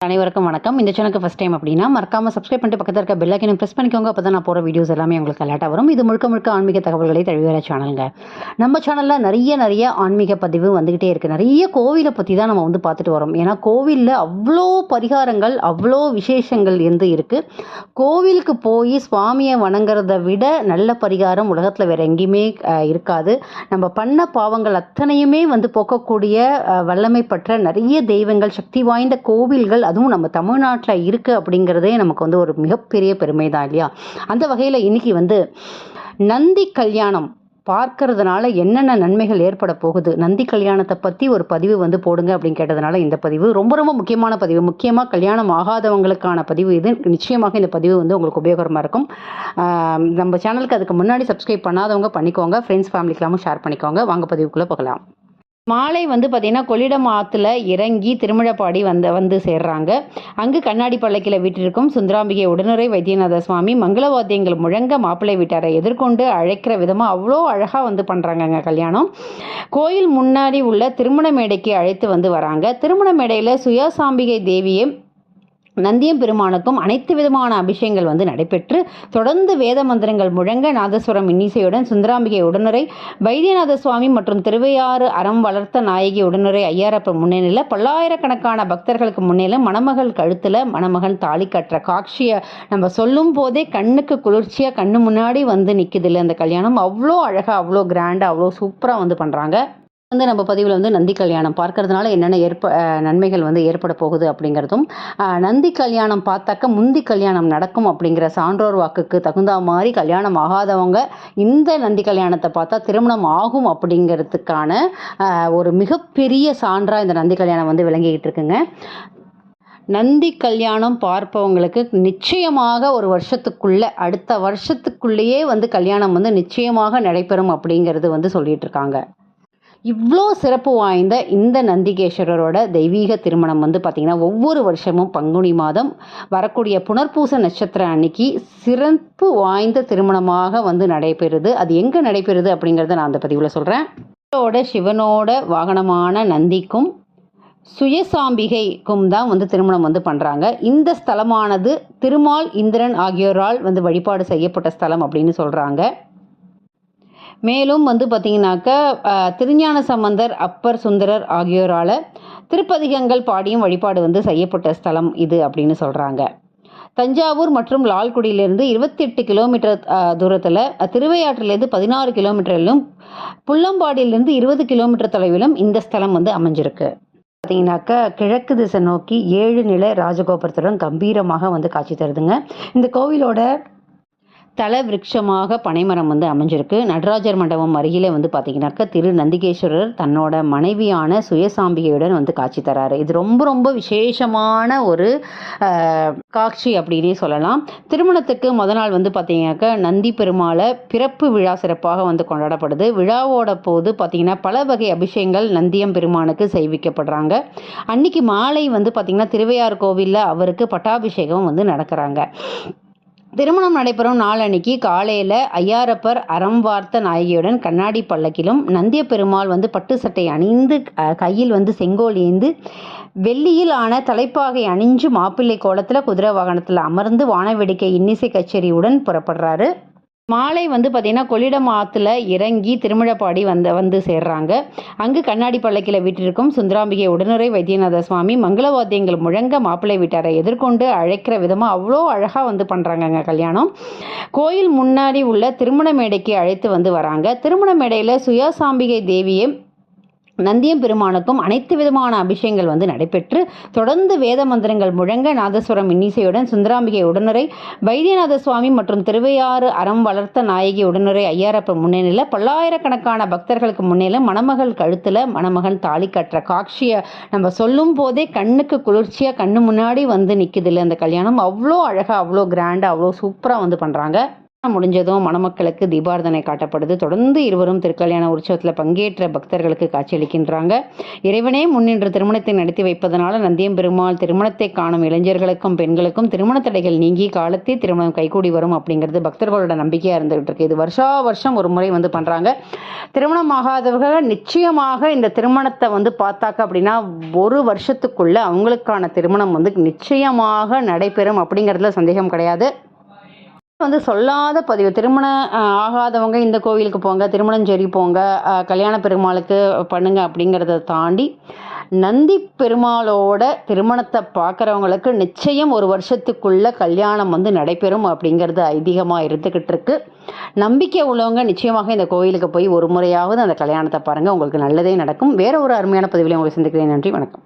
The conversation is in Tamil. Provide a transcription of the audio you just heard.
அனைவருக்கும் வணக்கம். இந்த சேனலுக்கு ஃபஸ்ட் டைம் அப்படின்னா மறக்காம சப்ஸ்கிரைப் பண்ணிட்டு பக்கத்தில் இருக்க பெல் ஐக்கனை ப்ரெஸ் பண்ணிக்கோங்க. அப்போ தான் நான் போகிற வீடியோஸ் எல்லாமே உங்களுக்கு அலர்ட்டாக வரும். இது முழுக்க ஆன்மீக தகவல்களை தழுவிற சேனலுங்க. நம்ம சேனலில் நிறைய ஆன்மீக பதிவு வந்துக்கிட்டே இருக்குது. நிறைய கோவிலை பற்றி தான் நம்ம வந்து பார்த்துட்டு வரோம். ஏன்னா கோவிலில் அவ்வளோ பரிகாரங்கள், அவ்வளோ விசேஷங்கள் இருக்குது. கோவிலுக்கு போய் சுவாமியை வணங்குறத விட நல்ல பரிகாரம் உலகத்தில் வேறு எங்கேயுமே இருக்காது. நம்ம பண்ண பாவங்கள் அத்தனையுமே வந்து போக்கக்கூடிய வல்லமை பெற்ற நிறைய தெய்வங்கள், சக்தி வாய்ந்த கோவில்கள் அதுவும் நம்ம தமிழ்நாட்டில் இருக்குது அப்படிங்கிறதே நமக்கு வந்து ஒரு மிகப்பெரிய பெருமை தான் இல்லையா? அந்த வகையில் இன்னைக்கு வந்து நந்தி கல்யாணம் பார்க்கறதுனால என்னென்ன நன்மைகள் ஏற்பட போகுது, நந்தி கல்யாணத்தை பற்றி ஒரு பதிவு வந்து போடுங்க அப்படின்னு கேட்டதுனால இந்த பதிவு ரொம்ப முக்கியமான பதிவு. முக்கியமாக கல்யாணம் ஆகாதவங்களுக்கான பதிவு இது. நிச்சயமாக இந்த பதிவு வந்து உங்களுக்கு உபயோகரமாக இருக்கும். நம்ம சேனலுக்கு அதுக்கு முன்னாடி சப்ஸ்கிரைப் பண்ணாதவங்க பண்ணிக்கோங்க. ஃப்ரெண்ட்ஸ் ஃபேமிலிக்கெல்லாமும் ஷேர் பண்ணிக்கோங்க. வாங்க பதிவுக்குள்ளே போகலாம். மாலை வந்து பார்த்திங்கன்னா கொள்ளிடம் ஆற்றுல இறங்கி திருமிழப்பாடி வந்து சேர்றாங்க. அங்கு கண்ணாடி பல்லக்கில் வீட்டிற்கும் சுந்தராம்பிகை உடனுரை வைத்தியநாத சுவாமி மங்களவாத்தியங்கள் முழங்க மாப்பிள்ளை வீட்டாரை எதிர்கொண்டு அழைக்கிற விதமாக அவ்வளோ அழகாக வந்து பண்ணுறாங்கங்க கல்யாணம். கோயில் முன்னாடி உள்ள திருமண மேடைக்கு அழைத்து வந்து வராங்க. திருமண மேடையில் சுயாசாம்பிகை தேவியை நந்தியம் பெருமானுக்கும் அனைத்து விதமான அபிஷேகங்கள் வந்து நடைபெற்று தொடர்ந்து வேத மந்திரங்கள் முழங்க நாதஸ்வரம் இன்னிசையுடன் சுந்தராம்பிகை உடனுரை வைத்தியநாத சுவாமி மற்றும் திருவையாறு அறம் வளர்த்த நாயகி உடனுரை ஐயாரப்ப முன்னிலையில் பல்லாயிரக்கணக்கான பக்தர்களுக்கு முன்னிலையில் மணமகள் கழுத்தில் மணமகன் தாலி கட்டுற காட்சியை நம்ம சொல்லும் போதே கண்ணுக்கு குளிர்ச்சியாக கண்ணு முன்னாடி வந்து நிற்குதில்ல. அந்த கல்யாணம் அவ்வளோ அழகாக, அவ்வளோ கிராண்டாக, அவ்வளோ சூப்பராக வந்து பண்ணுறாங்க. வந்து நம்ம பதிவில் வந்து நந்தி கல்யாணம் பார்க்கறதுனால என்னென்ன நன்மைகள் வந்து ஏற்பட போகுது அப்படிங்கிறதும், நந்தி கல்யாணம் பார்த்தாக்க முந்தி கல்யாணம் நடக்கும் அப்படிங்கிற சான்றோர் வாக்குக்கு தகுந்த மாதிரி கல்யாணம் ஆகாதவங்க இந்த நந்தி கல்யாணத்தை பார்த்தா திருமணம் ஆகும் அப்படிங்கிறதுக்கான ஒரு மிகப்பெரிய சான்றாக இந்த நந்தி கல்யாணம் வந்து விளங்கிக்கிட்டு இருக்குங்க. நந்தி கல்யாணம் பார்ப்பவங்களுக்கு நிச்சயமாக ஒரு வருஷத்துக்குள்ளே, அடுத்த வருஷத்துக்குள்ளேயே வந்து கல்யாணம் வந்து நிச்சயமாக நடைபெறும் அப்படிங்கிறது வந்து சொல்லிட்டு இருக்காங்க. இவ்வளோ சிறப்பு வாய்ந்த இந்த நந்திகேஸ்வரரோட தெய்வீக திருமணம் வந்து பார்த்திங்கன்னா ஒவ்வொரு வருஷமும் பங்குனி மாதம் வரக்கூடிய புனர்பூச நட்சத்திரம் அன்னைக்கு சிறப்பு வாய்ந்த திருமணமாக வந்து நடைபெறுது. அது எங்கே நடைபெறுது அப்படிங்கிறத நான் அந்த பதிவில் சொல்கிறேன். சிவனோட வாகனமான நந்திக்கும் சுயசாம்பிகைக்கும் தான் வந்து திருமணம் வந்து பண்ணுறாங்க. இந்த ஸ்தலமானது திருமால், இந்திரன் ஆகியோரால் வந்து வழிபாடு செய்யப்பட்ட ஸ்தலம் அப்படின்னு சொல்கிறாங்க. மேலும் வந்து பார்த்திங்கனாக்கா திருஞான சம்பந்தர், அப்பர் சுந்தரர் ஆகியோரால் திருப்பதிகங்கள் பாடியும் வழிபாடு வந்து செய்யப்பட்ட ஸ்தலம் இது அப்படின்னு சொல்கிறாங்க. தஞ்சாவூர் மற்றும் லால்குடியிலிருந்து 28 கிலோமீட்டர் தூரத்தில், திருவையாற்றிலேருந்து 16 கிலோமீட்டரிலும், புள்ளம்பாடியிலிருந்து 20 கிலோமீட்டர் தொலைவிலும் இந்த ஸ்தலம் வந்து அமைஞ்சிருக்கு. பார்த்தீங்கன்னாக்கா கிழக்கு திசை நோக்கி 7 நில ராஜகோபுரத்துடன் கம்பீரமாக வந்து காட்சி தருதுங்க. இந்த கோவிலோட தல விருட்சமாக பனைமரம் வந்து அமைஞ்சிருக்கு. நடராஜர் மண்டபம் அருகிலே வந்து பார்த்தீங்கன்னாக்கா திரு நந்திகேஸ்வரர் தன்னோட மனைவியான சுயசாம்பிகையுடன் வந்து காட்சி தராரு. இது ரொம்ப விசேஷமான ஒரு காட்சி அப்படின்னே சொல்லலாம். திருமணத்துக்கு முத நாள் வந்து பார்த்தீங்கன்னாக்கா நந்தி பெருமாளை பிறப்பு விழா சிறப்பாக வந்து கொண்டாடப்படுது. விழாவோட போது பார்த்தீங்கன்னா பல வகை அபிஷேகங்கள் நந்தியம் பெருமானுக்கு செய்விக்கப்படுறாங்க. அன்னைக்கு மாலை வந்து பார்த்தீங்கன்னா திருவையாறு கோவிலில் அவருக்கு பட்டாபிஷேகம் வந்து நடக்கிறாங்க. திருமணம் நடைபெறும் நாள் அன்னைக்கு காலையில் ஐயாரப்பர் அறம் வார்த்த நாயகியுடன் கண்ணாடி பல்லக்கிலும், நந்திய பெருமாள் வந்து பட்டு சட்டை அணிந்து கையில் வந்து செங்கோல் ஏந்து வெள்ளியில் ஆன தலைப்பாகை அணிஞ்சு மாப்பிள்ளை கோலத்தில் குதிரை வாகனத்தில் அமர்ந்து வானவேடிக்கை இன்னிசை கச்சேரியுடன் புறப்படுறாரு. மாலை வந்து பார்த்திங்கன்னா கொள்ளிடம் ஆற்றுல இறங்கி திருமிழப்பாடி வந்து சேர்றாங்க. அங்கு கண்ணாடி பல்லக்கில் வீட்டிற்கும் சுந்தராம்பிகை உடனுரை வைத்தியநாத சுவாமி மங்களவாத்தியங்கள் முழங்க மாப்பிள்ளை வீட்டாரை எதிர்கொண்டு அழைக்கிற விதமாக அவ்வளோ அழகாக வந்து பண்ணுறாங்கங்க கல்யாணம். கோயில் முன்னாடி உள்ள திருமண மேடைக்கு அழைத்து வந்து வராங்க. திருமண மேடையில் சுயாசாம்பிகை தேவியை நந்தியம் பெருமானுக்கும் அனைத்து விதமான அபிஷேகங்கள் வந்து நடைபெற்று தொடர்ந்து வேத மந்திரங்கள் முழங்க நாதஸ்வரம் இன்னிசையுடன் சுந்தராம்பிகை உடனுரை வைத்தியநாத சுவாமி மற்றும் திருவையாறு அறம் வளர்த்த நாயகி உடனுரை ஐயாரப்ப முன்னிலையில் பல்லாயிரக்கணக்கான பக்தர்களுக்கு முன்னிலையில் மணமகள் கழுத்தில் மணமகன் தாலி கட்டுற காட்சியை நம்ம சொல்லும் போதே கண்ணுக்கு குளிர்ச்சியாக கண்ணு முன்னாடி வந்து நிற்குதில்ல. அந்த கல்யாணம் அவ்வளோ அழகாக, அவ்வளோ கிராண்டாக, அவ்வளோ சூப்பராக வந்து பண்ணுறாங்க. முடிஞ்சதும் மணமக்களுக்கு தீபாரதனை காட்டப்படுது. தொடர்ந்து இருவரும் திருக்கல்யாண உற்சவத்தில் பங்கேற்ற பக்தர்களுக்கு காட்சியளிக்கின்றாங்க. இறைவனே முன்னின்று திருமணத்தை நடத்தி வைப்பதனால நந்தியம் பெருமாள் திருமணத்தை காணும் இளைஞர்களுக்கும் பெண்களுக்கும் திருமண தடைகள் நீங்கி காலத்தே திருமணம் கைகூடி வரும் அப்படிங்கிறது பக்தர்களோட நம்பிக்கையாக இருந்துகிட்டு இருக்கு. இது வருஷம் ஒரு முறை பண்ணுறாங்க. திருமணம் ஆகாதவர்கள் நிச்சயமாக இந்த திருமணத்தை பார்த்தாக்க அப்படின்னா ஒரு வருஷத்துக்குள்ள அவங்களுக்கான திருமணம் நிச்சயமாக நடைபெறும் அப்படிங்கிறதுல சந்தேகம் கிடையாது. சொல்லாத பதிவு. திருமணம் ஆகாதவங்க இந்த கோவிலுக்கு போங்க, திருமணஞ்சேரி போங்க, கல்யாண பெருமாளுக்கு பண்ணுங்க அப்படிங்கிறத தாண்டி நந்தி பெருமாளோட திருமணத்தை பார்க்குறவங்களுக்கு நிச்சயம் ஒரு வருஷத்துக்குள்ள கல்யாணம் நடைபெறும் அப்படிங்கிறது ஐதீகமாக இருந்துக்கிட்டு இருக்கு. நம்பிக்கை உள்ளவங்க நிச்சயமாக இந்த கோவிலுக்கு போய் ஒரு முறையாவது அந்த கல்யாணத்தை பாருங்கள், உங்களுக்கு நல்லதே நடக்கும். வேற ஒரு அருமையான பதிவில் உங்களை சந்திக்கிறேன். நன்றி, வணக்கம்.